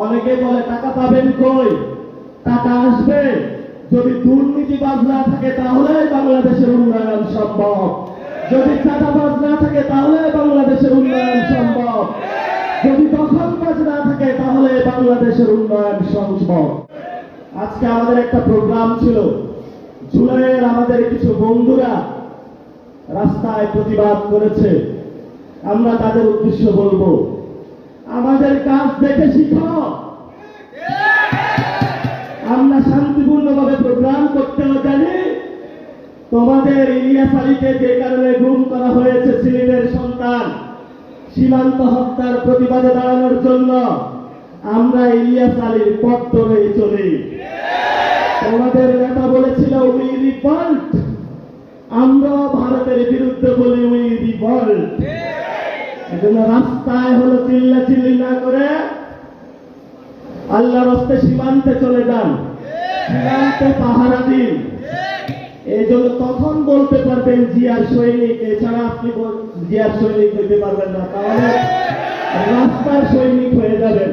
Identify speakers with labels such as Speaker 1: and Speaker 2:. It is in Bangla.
Speaker 1: অনেকে বলে টাকা পাবেন কই? টাকা আসবে যদি দুর্নীতিবাজ না থাকে, তাহলে বাংলাদেশের উন্নয়ন সম্ভব। যদি চাঁদাবাজ না থাকে, তাহলে বাংলাদেশের উন্নয়ন সম্ভব। যদি দখলবাজ না থাকে, তাহলে বাংলাদেশের উন্নয়ন সম্ভব। আজকে আমাদের একটা প্রোগ্রাম ছিল, জুলাইয়ের আমাদের কিছু বন্ধুরা রাস্তায় প্রতিবাদ করেছে। আমরা তাদের উদ্দেশ্য বলবো, আমাদের কাজ দেখে শিখো। আমরা শান্তিপূর্ণভাবে প্রোগ্রাম করতেও জানি। তোমাদের ইলিয়াস আলীকে যে কারণে গুম করা হয়েছে, সিলেটের সন্তান, সীমান্ত হত্যার প্রতিবাদে দাঁড়ানোর জন্য, আমরা ইলিয়াস আলীর পথ ধরে চলি। তোমাদের নেতা বলেছিল উই রিভল্ট, আমরা ভারতের বিরুদ্ধে বলি উই রিভল্ট। এজন্য রাস্তায় হলো চিল্লাচিল্লি না করে আল্লাহর রাস্তে সীমান্তে চলে যান, সীমান্তে পাহারা দিন। এই জন্য তখন বলতে পারবেন জিয়ার সৈনিক। এছাড়া আপনি জিয়ার সৈনিক হইতে পারবেন না, তাহলে রাস্তার সৈনিক হয়ে যাবেন।